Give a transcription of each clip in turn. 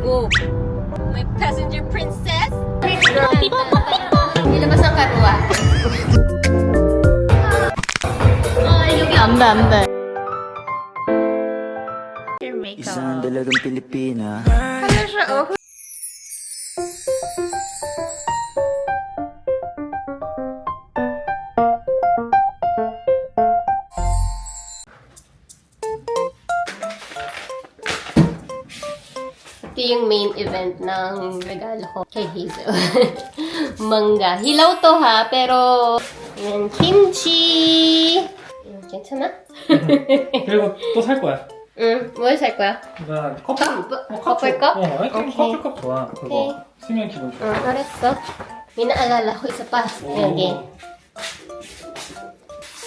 Oh, my passenger princess. Nilabas ang karwa. 안 돼, 안 돼. Your makeup. Isang dalagang Pilipina. Ano siya, oh? Ito yung main event ng regalo ko kay Hazel. Mangga. Hilaw to ha, pero yan, kimchi. 괜찮아? 그리고 또 살 거야. 응, 뭘 살 거야? 나 커플. 커플컵? 아니, 오케이. 커플컵 좋아. 그거 오케이. 쓰면 기분 좋아. 응, 알았어. May naalala ko isa pa. Okay.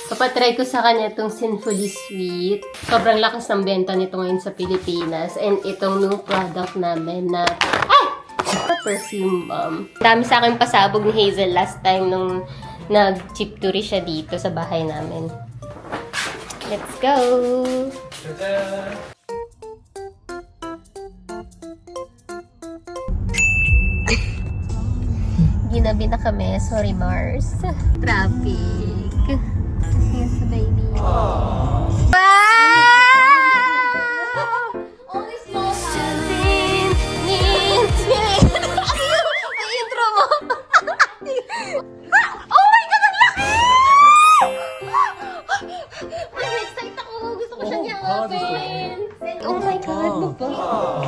Kapatry ko sa kanya itong Sinfully Sweet. Sobrang lakas ng benta nito ngayon sa Pilipinas. And itong new product namin na... Ay! Perfume bomb. Dami sa akin pasabog ni Hazel last time nung nag-chip tour siya dito sa bahay namin. Let's go! 짜잔. Ginabi na kami. Sorry, Mars. Traffic. Kasi sa baby. Wow! Always lost. Ang intro mo. Oh my God! Ang laki! Na-excite ako. Gusto ko siyang yakapin. Oh my God. Baba.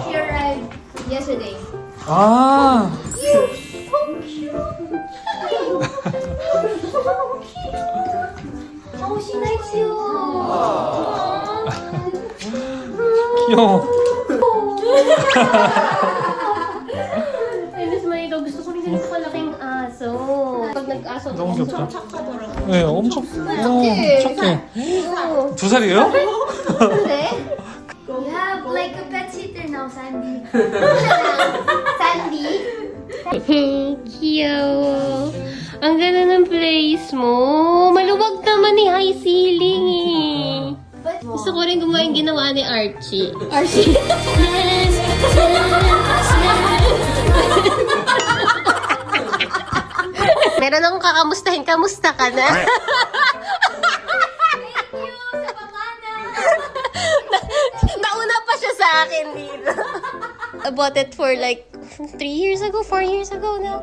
She arrived yesterday. 아. Oh, she likes you. 귀여워. Ay, Miss Maito, gusto ko rin ganito kalaking aso. Pag nag-aso, 너무 귀엽다. 착하더라고. 네, 엄청 착해. Oo. 2살이에요? Hindi? You have like a pet sitter now, Sandy. Sandy? Cute. Ang ganda ng place mo. Maluwag naman ni high ceiling eh. Gusto ko rin gumawa yung ginawa ni Archie. Archie? Meron akong kakamustahin. Kamusta ka na? Nauna pa siya sa akin dito. I bought it for like 3 years ago, 4 years ago now.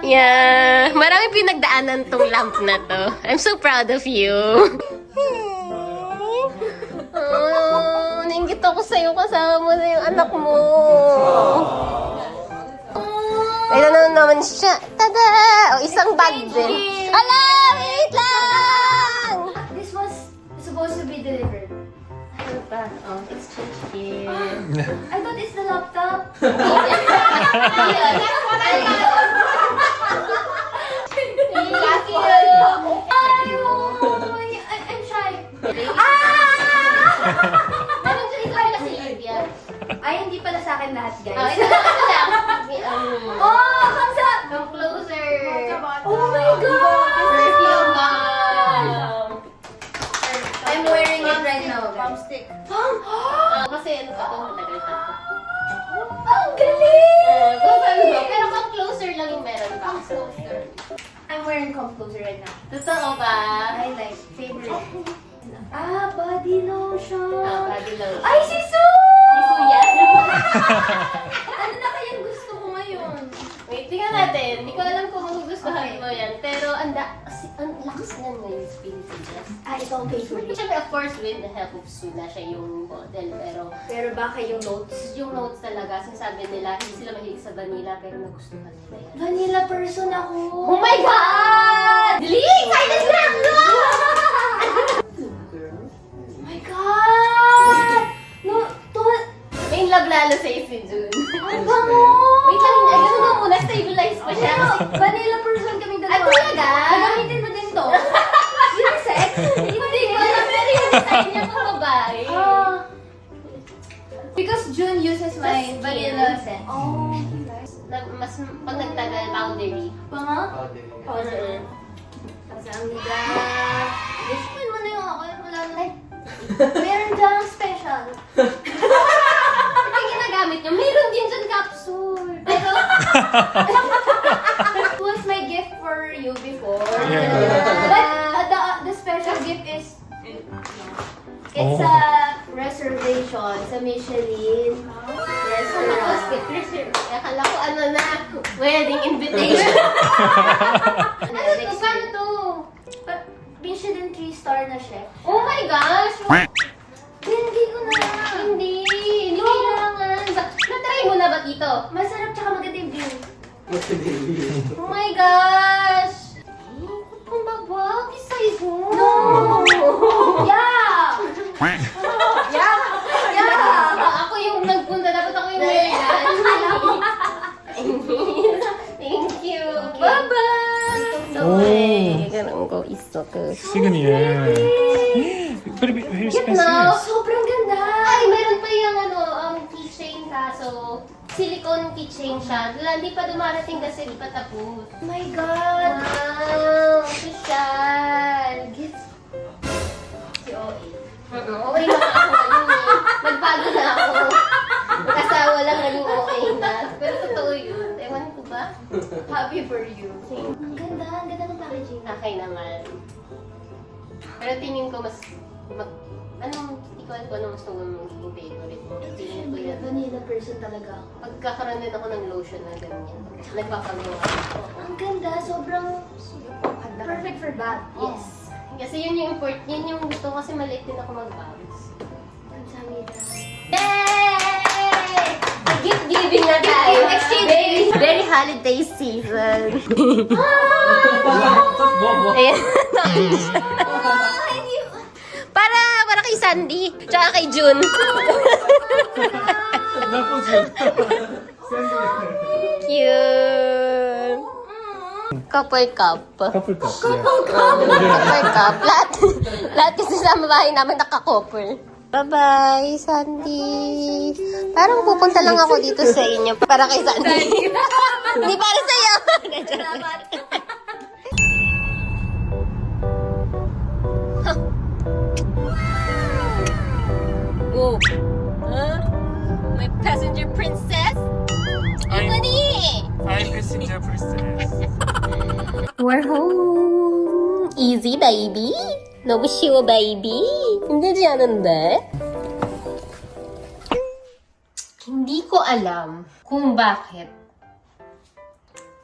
Yeah. Marami pinagdaanan tong lamp na to. I'm so proud of you. Oh, nainggit ako sa'yo. Kasama mo na yung anak mo. Ayun na naman siya. Tada! O, isang bag din. Hala! Wait lang! This was supposed to be delivered. Ano pa? Oh, exchange gift. I thought it's the laptop. Thank you. I'm shy. Meron dyan ikaw kasi Olivia. Ay, hindi pala sa akin lahat, Oh, guys. ito lang. Oh, kamsa! Come closer. Oh my God! Perfume bomb. I'm wearing it right now, guys. Kasi ano pa ito, matagal pa ito. Ang galing! Kung saan ba? Pero come closer lang yung meron pa. Closer. I'm wearing Come Closer right now. Totoo ba? I like favorite. Body lotion. Body lotion. Ay, si Su! Si Suya. Ano na kayang gusto ko ngayon? Wait, tingnan natin. Hindi ko alam kung magugustuhan Okay. mo yan. Pero ang lakas nga ngayon Pilipinas. Ito ang favorite. Siyempre, of course, with the help of Suna, siya yung model. Pero baka yung notes. Yung notes talaga, sinasabi nila, hindi sila mahilig sa vanilla, pero nagustuhan nila yan. Vanilla person ako. Oh my God! Dali! Excited na ako! Oh my God! No, to... May love lalo sa'yo si June. Ang bango! Wait lang, ayun mo muna, stabilize pa siya. Vanilla person kaming dalawa. Ah, talaga? Gagamitin mo din to. Unisex? Hindi ko alam, pero yung design niya kung babae. Because June uses my vanilla scent. Oh, Mas pag nagtagal, powdery. Panga? Powder. Kasi ang nila. Discipline mo na yung ako. Wala na. Meron dyang special. Ito yung ginagamit It was my gift for you before. Yeah. But the special gift is Oh. it's a reservation sa Michelin restaurant. Akala ko ano na, wedding invitation. Ano to? Paano to? Michelin 3-star na chef. Oh my gosh! Hindi ko na. Hindi kailangan. Na-try mo na ba dito? Masarap tsaka maganda yung view. Oh my gosh! Kung babag, isize mo. No! Yeah! Yeah! Ako yung nagpunta, dapat ako yung Thank you. Bye-bye! Oh. Ganun ko, isoke. Signature. Very Cute na! special. Sobrang ganda! Ay, meron pa yung keychain kaso. Silicone keychain siya. Hindi pa dumarating kasi di pa tapos. Oh my God! Wow! Social! Gets si OA. Okay na ako ngayon eh. Nagbago na ako. Mag-asawa lang naging okay na. Pero totoo yun. Ewan ko ba? Happy for you. Ang ganda ng packaging. Okay naman. Pero tingin ko mas... hindi ko alam kung ano gusto mong magiging favorite mo. Tingin ko yan. Vanilla person talaga ako. Pagkakaroon din ako ng lotion na ganyan. Nagpapagawa ako. Ang ganda, sobrang perfect for bath. Yes. Kasi yun yung yun yung gusto ko kasi maliit din ako mag-bags. Ang samida. Yay! Gift giving na tayo. Exchange. Very holiday season. Ayan. para kay Sandy. Tsaka kay June. Cute. Couple cup. Couple cup. Couple cup. Lahat kasi sa bahay namin naka-couple. Bye-bye, Sandy. Parang pupunta lang ako dito sa inyo para kay Sandy. Hindi para sa'yo. Salamat. Oh. Huh? My passenger princess? Tiffany! I'm passenger princess. We're home. Easy, baby. 너무 쉬워, baby. 힘들지 않은데? Hindi ko alam kung bakit.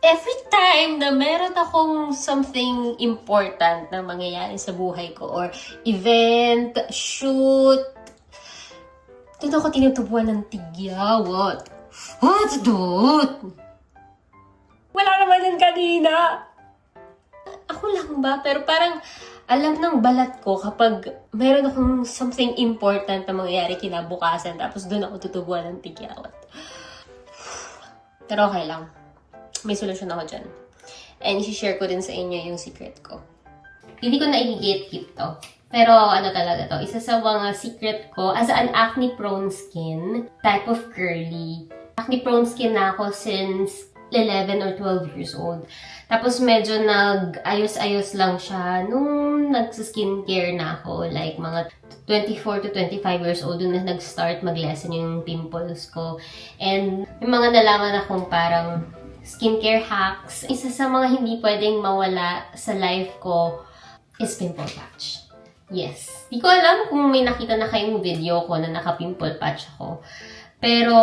Every time na meron akong something important na mangyayari sa buhay ko or event, shoot, doon ako tinutubuan ng tigyawat. What's that? Wala naman yan kanina. Ako lang ba? Pero parang alam ng balat ko kapag meron akong something important na mangyayari kinabukasan tapos doon ako tutubuan ng tigyawat. Pero okay lang. May solusyon ako dyan. And isi-share ko din sa inyo yung secret ko. Hindi ko na i-gatekeep to. Pero ano talaga to, isa sa mga secret ko, as an acne-prone skin, type of curly. Acne-prone skin na ako since 11 or 12 years old. Tapos medyo nag-ayos-ayos lang siya nung nagsa-skincare na ako. Like mga 24 to 25 years old, dun na nag-start mag-lessen yung pimples ko. And may mga nalaman akong parang skincare hacks. Isa sa mga hindi pwedeng mawala sa life ko is pimple patch. Yes. Di ko alam kung may nakita na kayong video ko na naka-pimple patch ako. Pero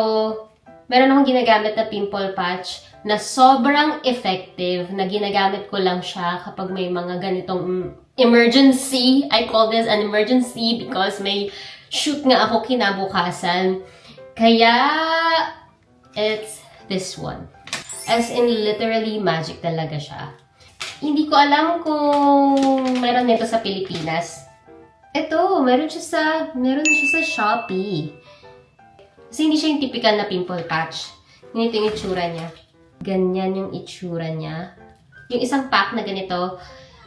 meron akong ginagamit na pimple patch na sobrang effective, na ginagamit ko lang siya kapag may mga ganitong emergency. I call this an emergency because may shoot nga ako kinabukasan. Kaya, it's this one. As in, literally magic talaga siya. Hindi ko alam kung meron nito sa Pilipinas. Ito, meron siya sa Shopee. Kasi hindi siya yung typical na pimple patch. Ganito yung itsura niya. Ganyan yung itsura niya. Yung isang pack na ganito,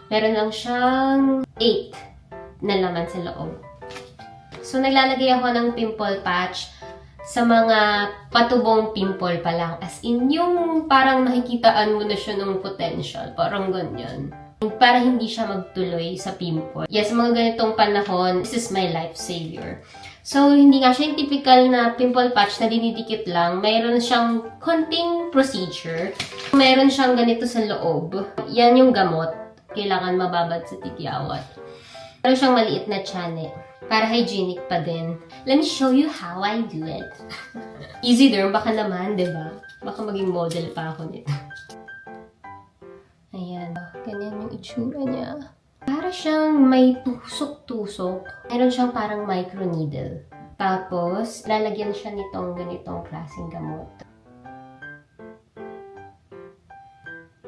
meron lang siyang 8 na laman sa loob. So, naglalagay ako ng pimple patch sa mga patubong pimple pa lang. As in, yung parang nakikitaan mo na siya ng potential. Parang ganyan. para hindi siya magtuloy sa pimple. Yes, mga ganitong panahon, this is my life savior. So, hindi nga siya yung typical na pimple patch na dinidikit lang. Mayroon siyang konting procedure. Mayroon siyang ganito sa loob. Yan yung gamot. Kailangan mababad sa tigyawat. Mayroon siyang maliit na tiyan para hygienic pa din. Let me show you how I do it. Easy derm, baka naman, di ba? Baka maging model pa ako nito. Ayan. Ganyan yung itsura niya. Para siyang may tusok-tusok. Meron siyang parang micro needle. Tapos, lalagyan siya nitong ganitong klaseng gamot.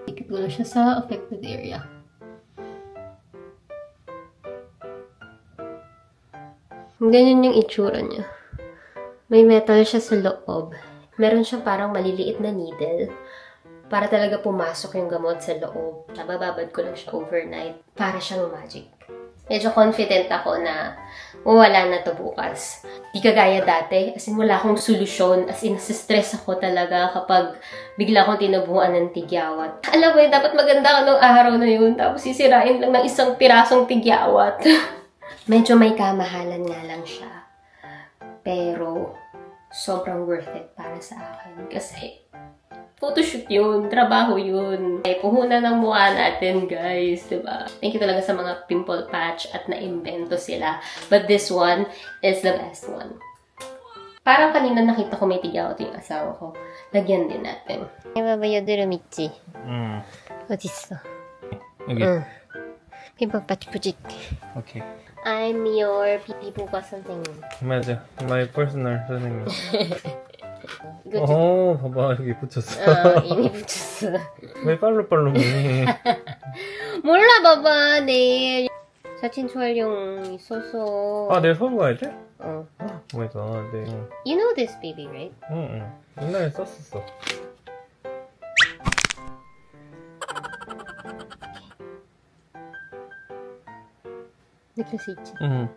Ikit ko na siya sa affected area. Ganyan yung itsura niya. May metal siya sa loob. Meron siyang parang maliliit na needle. Para talaga pumasok yung gamot sa loob. Bababad ko lang siya overnight. Para siyang magic. Medyo confident ako na wala na to bukas. Di kagaya dati. As in, wala akong solusyon. As in, stress ako talaga kapag bigla akong tinabuhan ng tigyawat. Alam mo yun, dapat maganda ka nung araw na yun. Tapos sisirain lang ng isang pirasong tigyawat. Medyo may kamahalan nga lang siya. Pero, sobrang worth it para sa akin. Kasi, photoshoot yun, trabaho yun. Ay, puhunan ng mukha natin, guys, diba? Thank you talaga sa mga pimple patch at na-invento sila. But this one is the best one. Parang kanina nakita ko may tigyawat yung asawa ko. Lagyan din natin. Babayodero Michi. 어딨어? 여기. 핀플 patch 부직. 오케이. I'm your 피피부과 선생님. 맞아. My personal 선생님. 이거 봐봐. 여기 붙였어. 이미 붙였어. 왜 빨로빨로 해? 몰라 봐봐 내일 사진 촬영 있어서. 아, 내일 서울 가야 돼? 어. 오 마이 갓. 네. You know this baby, right? 응. 옛날에 썼었어. 느낄 수 있지? 응.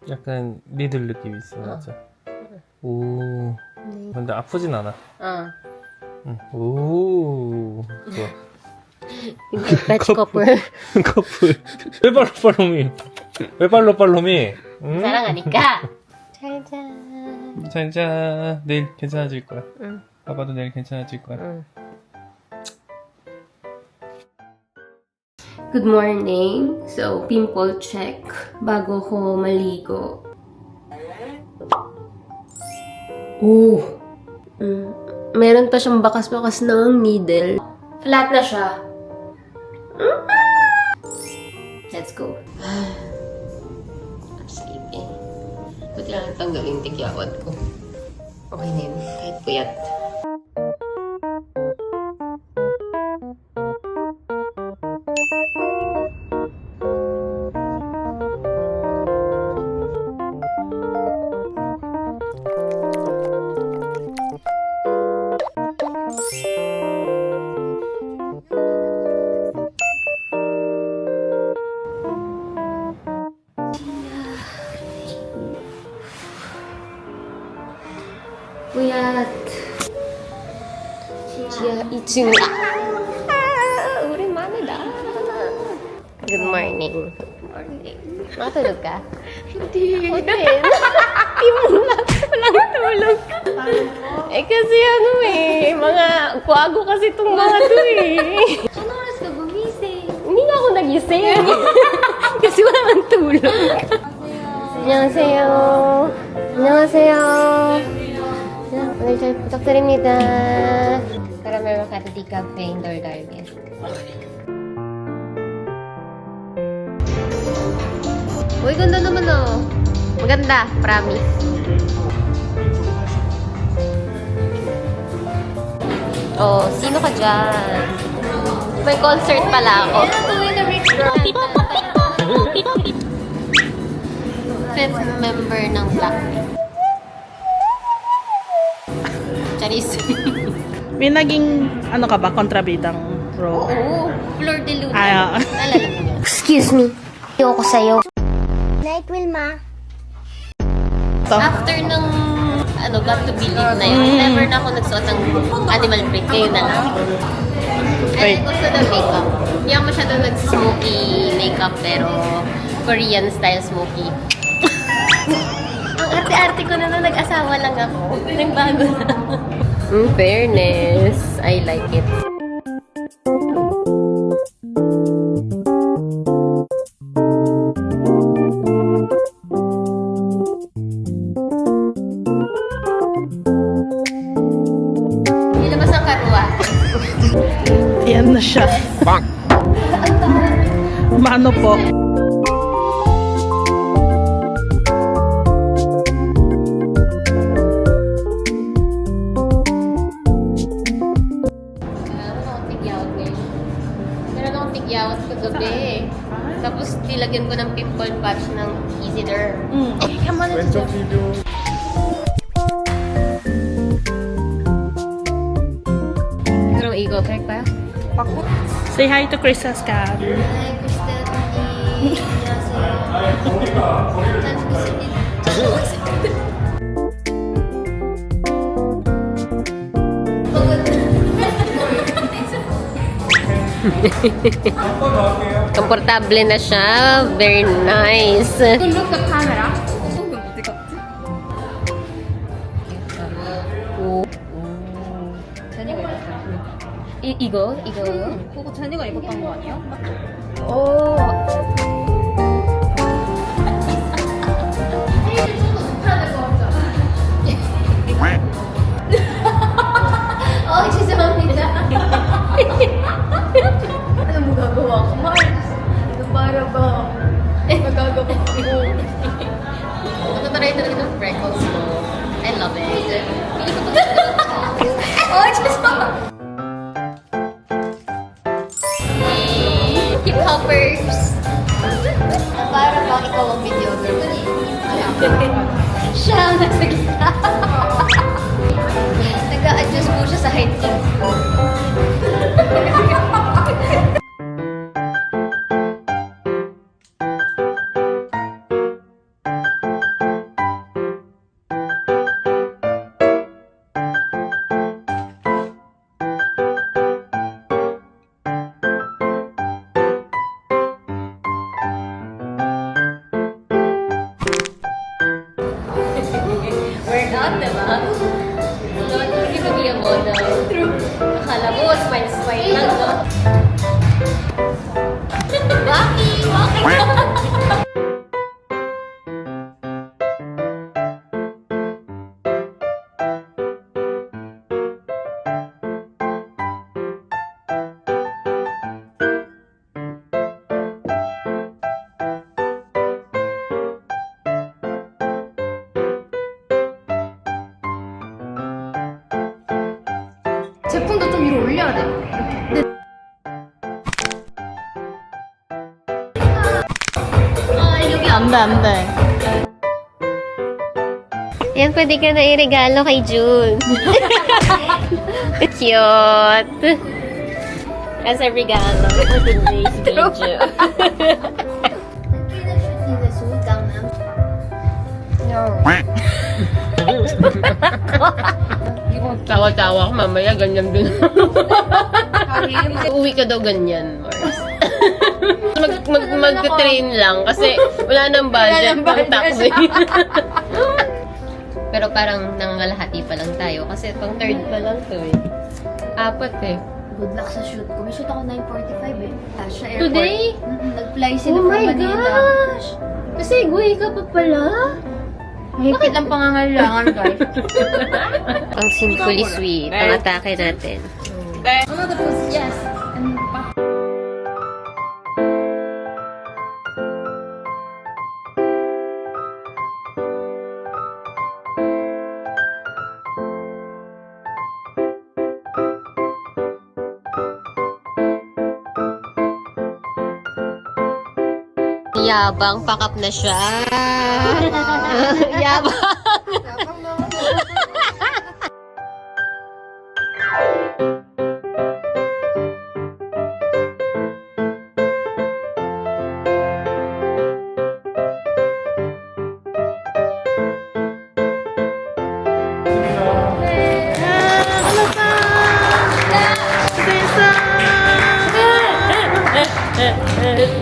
약간 니들 느낌 있어. 맞아. 오. 네. 근데 아프진 않아. 어. 응. 오. 좋아. patch couple. 커플. 왜 빨로빨로미? 왜 빨로빨로미? 응? 사랑하니까. 잘자. 자, 내일 괜찮아질 거야. 응. 아빠도 내일 괜찮아질 거야. 응. Good morning. So, pimple check bago ko maligo. Oh! Meron pa siyang bakas-bakas ng needle. Flat na siya. Let's go. I'm sleeping. Buti lang tanggalin tigyawat ko. Okay na yun. Kahit puyat. Puyat. Chia, 2층. 오랜만에 나. Good morning. Good morning. Matulog ka? Hindi. Hotel. Di mo na. Walang tulog. Kasi mga kwago kasi itong mga to Ano oras ka gumising? Hindi nga ako nagising. Kasi walang tulog. 안녕하세요. 안녕하세요. 오늘 잘 부탁드립니다. Caramel macchiato di cafe indoor garden. Uy, ganda naman oh. Maganda, promise. Oh, sino ka dyan? May concert pala ako. Fifth member ng Blackpink. Charis. May naging, ano ka ba, kontrabidang role? Oo, Flor de Luna. Ay, Naalala mo yun? Excuse me. Ayoko sa'yo. Night, Wilma. After ng got to believe na yun, never na ako nagsuot ng animal print. Ngayon na lang. And gusto ng makeup. Hindi ako masyado nag-smoky makeup, pero Korean style smoky. Ang arte-arte ko na nung nag-asawa lang ako. Nagbago na. In fairness, I like it. Ilabas ang karuwahe. Yan na siya. Mano po. Meron akong tigyawat kagabi. Tapos nilagyan ko ng pimple patch ng Easy Derm. 왼쪽 비디오. Pero ego, correct ba? Say hi to Chris Ascar. Komportable na siya. Very nice. Look the camera. 이거? 그거 제니가 입었던 거 아니야? 오. 죄송합니다. Ano mo gagawa ko? Mars, para ba? Magagawa ko. Matataray talaga ng freckles mo. I love it. Oh, just Hip hoppers. para bang ikaw ang videographer. Siya ang nasa gitna. Nag-a-adjust po siya sa height niya. We're not, diba? Not easy to be a model. True. Akala mo, smile lang, no? Waki! 제품도 좀 위로 올려야 돼. 여기 안 돼, 안 돼. Yan, pwede ka na iregalo kay June. Cute. As a regalo for today's video. 근데 소장남. Tawa-tawa ko mamaya, ganyan din. Uwi ka daw ganyan, Mars. Mag-train lang kasi wala nang budget pang taxi. Pero parang nangangalahati pa lang tayo kasi pang third pa lang to eh. Apat eh. Good luck sa shoot ko. May shoot ako 9:45 eh. Sa airport. Today? Nag-fly sila Oh from my Manila. gosh! Kasi guwi ka pa pala. Mahigpit ang pangangailangan, guys. Ang simply sweet. Ang atake natin. Ano the post? Yes. And Yabang, pakap na siya. Yabang.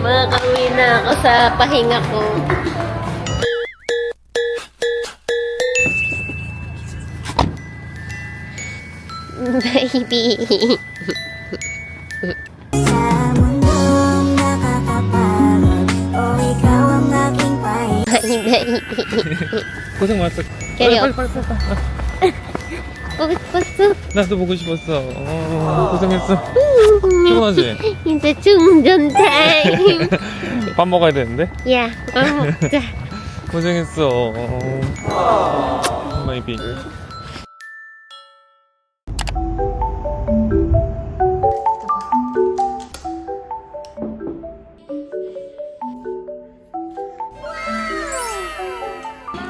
Makauwi na ako sa pahinga ko. Baby. Baby. 고생 많았어. 그래요. 빨리. 보고 싶었어? 나도 보고 싶었어. 고생했어. 피곤하지? 이제 충전 타임. 밥 먹어야 되는데? 야, 밥 먹자. 고생했어. 마이비.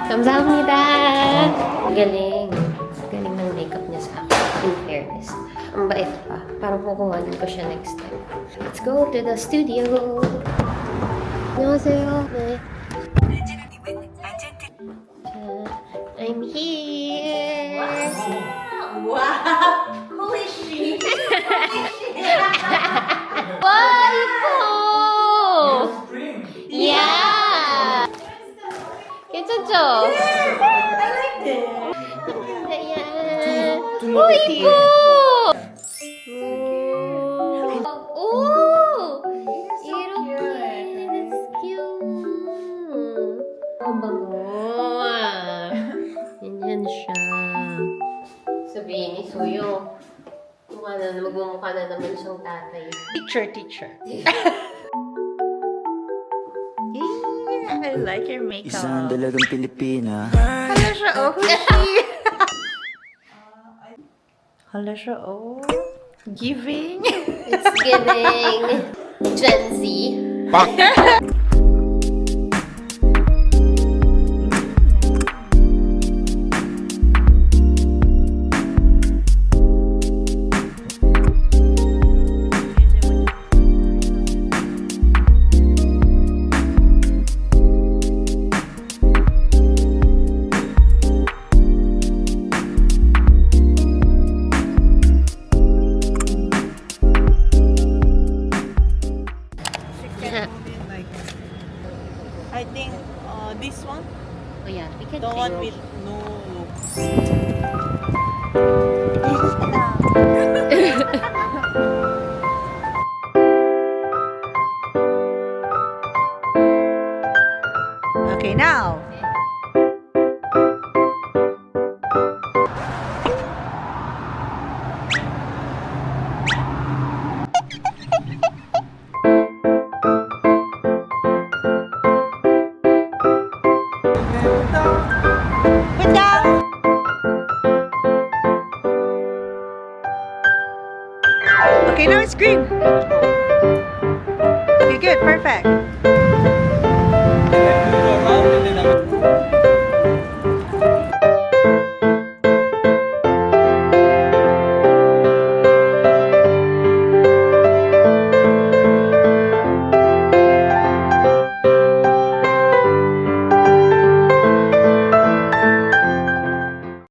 감사합니다. Galing. Galing ng makeup niya sa akin. In fairness. Ang bait pa. Parang kukuhanin ko siya next time. Let's go to the studio. 안녕하세요. 네. 자, I'm here. Holy shit! 와, 이뻐! Yeah! 괜찮죠? I like this. Ayan. 오, 이뻐! 오! 이렇게. That's cute. Ang bango. Ganyan siya. Sabihin ni Suyo, magmumukha na naman siyang tatay. Teacher. Yeah, I like your Isang makeup. dalagang Pilipina. Hala siya, oh. Who's she? Hala siya, oh. Giving. It's giving Gen Z. I think this one, Oh yeah, we can the change. one with no look. Okay, now. Put down. Okay, now it's green. Okay, good, perfect.